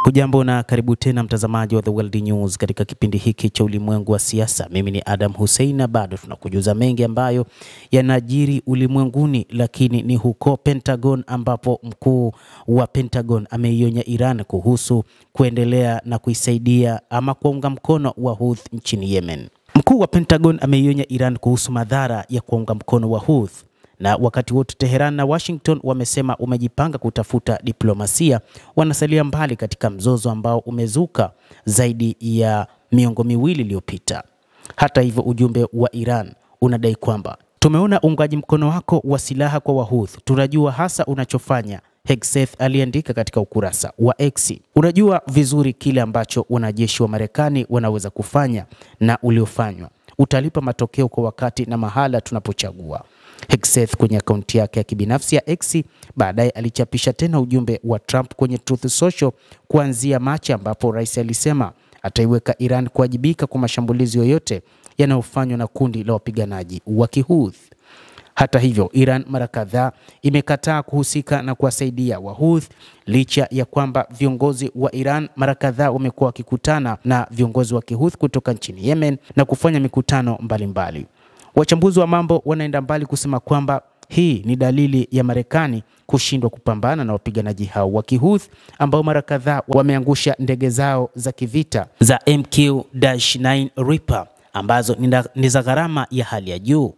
Hujambo na karibu tena mtazamaji wa The World News katika kipindi hiki cha ulimwengu wa siasa. Mimi ni Adam Hussein na bado tunakujuza mengi ambayo yanajiri ulimwenguni, lakini ni huko Pentagon ambapo mkuu wa Pentagon ameionya Iran kuhusu kuendelea na kuisaidia ama kuunga mkono Wahouthi nchini Yemen. Mkuu wa Pentagon ameionya Iran kuhusu madhara ya kuunga mkono Wahouthi. Na wakati wote Tehran na Washington wamesema umejipanga kutafuta diplomasia, wanasalia mbali katika mzozo ambao umezuka zaidi ya miongo miwili iliyopita. Hata hivyo, ujumbe wa Iran unadai kwamba tumeona uungaji mkono wako wa silaha kwa Wahouthi, tunajua hasa unachofanya. Hegseth aliandika katika ukurasa wa X. Unajua vizuri kile ambacho wanajeshi wa Marekani wanaweza kufanya na uliofanywa. Utalipa matokeo kwa wakati na mahala tunapochagua. Hegseth kwenye akaunti yake ya kibinafsi ya X baadaye alichapisha tena ujumbe wa Trump kwenye Truth Social kuanzia Machi, ambapo rais alisema ataiweka Iran kuwajibika kwa mashambulizi yoyote yanayofanywa na kundi la wapiganaji wa Kihouthi. Hata hivyo, Iran mara kadhaa imekataa kuhusika na kuwasaidia Wahouthi, licha ya kwamba viongozi wa Iran mara kadhaa wamekuwa wakikutana na viongozi wa Kihouthi kutoka nchini Yemen na kufanya mikutano mbalimbali. Wachambuzi wa mambo wanaenda mbali kusema kwamba hii ni dalili ya Marekani kushindwa kupambana na wapiganaji hao wa Kihouthi ambao mara kadhaa wameangusha ndege zao za kivita za MQ-9 Reaper ambazo ni za gharama ya hali ya juu.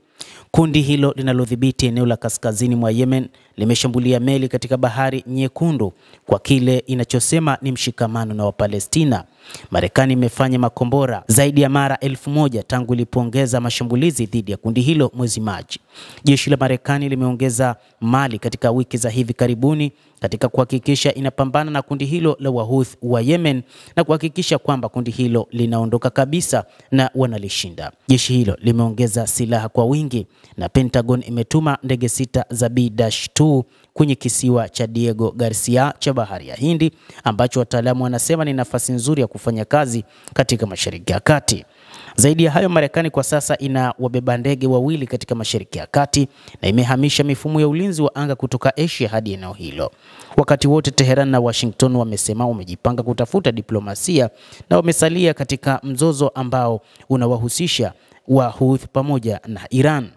Kundi hilo linalodhibiti eneo la kaskazini mwa Yemen limeshambulia meli katika Bahari Nyekundu kwa kile inachosema ni mshikamano na Wapalestina. Marekani imefanya makombora zaidi ya mara 1000 tangu ilipoongeza mashambulizi dhidi ya kundi hilo mwezi Machi. Jeshi la Marekani limeongeza mali katika wiki za hivi karibuni katika kuhakikisha inapambana na kundi hilo la Wahouthi wa Yemen na kuhakikisha kwamba kundi hilo linaondoka kabisa na wanalishinda. Jeshi hilo limeongeza silaha kwa wingi na Pentagon imetuma ndege 6 za B-2 kwenye kisiwa cha Diego Garcia cha Bahari ya Hindi, ambacho wataalamu wanasema ni nafasi nzuri ya kufanya kazi katika Mashariki ya Kati. Zaidi ya hayo, Marekani kwa sasa ina wabeba ndege wawili katika Mashariki ya Kati na imehamisha mifumo ya ulinzi wa anga kutoka Asia hadi eneo hilo. Wakati wote Tehran na Washington wamesema wamejipanga kutafuta diplomasia na wamesalia katika mzozo ambao unawahusisha Wahouthi pamoja na Iran.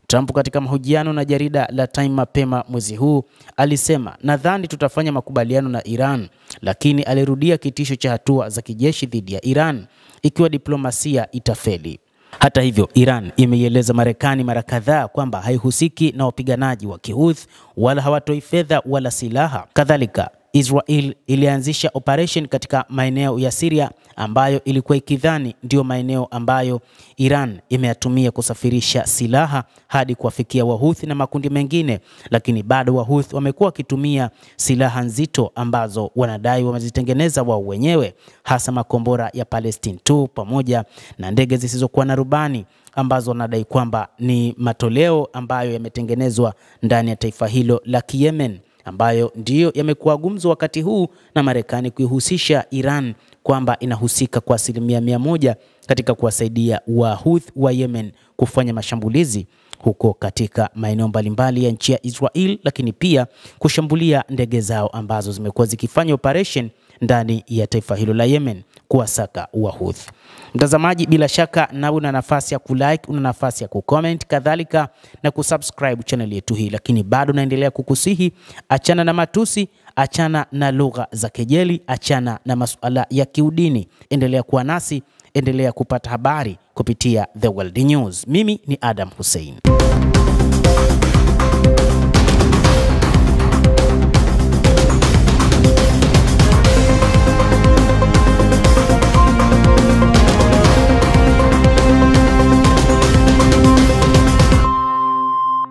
Trump katika mahojiano na jarida la Time mapema mwezi huu alisema, nadhani tutafanya makubaliano na Iran, lakini alirudia kitisho cha hatua za kijeshi dhidi ya Iran ikiwa diplomasia itafeli. Hata hivyo, Iran imeieleza Marekani mara kadhaa kwamba haihusiki na wapiganaji wa Kihouthi wala hawatoi fedha wala silaha. Kadhalika, Israel ilianzisha operation katika maeneo ya Syria ambayo ilikuwa ikidhani ndio maeneo ambayo Iran imeyatumia kusafirisha silaha hadi kuwafikia Wahouthi na makundi mengine, lakini bado Wahouthi wamekuwa wakitumia silaha nzito ambazo wanadai wamezitengeneza wao wenyewe, hasa makombora ya Palestine 2 pamoja na ndege zisizokuwa na rubani ambazo wanadai kwamba ni matoleo ambayo yametengenezwa ndani ya taifa hilo la Yemen, ambayo ndiyo yamekuwa gumzo wakati huu na Marekani kuihusisha Iran kwamba inahusika kwa 100% katika kuwasaidia Wahouthi wa Yemen kufanya mashambulizi huko katika maeneo mbalimbali ya nchi ya Israel, lakini pia kushambulia ndege zao ambazo zimekuwa zikifanya operation ndani ya taifa hilo la Yemen kuwasaka Wahouthi. Mtazamaji, bila shaka na una nafasi ya kulike, una nafasi ya kucomment, kadhalika na kusubscribe channel yetu hii, lakini bado naendelea kukusihi, achana na matusi, achana na lugha za kejeli, achana na masuala ya kiudini. Endelea kuwa nasi, endelea kupata habari kupitia The World News. Mimi ni Adam Hussein.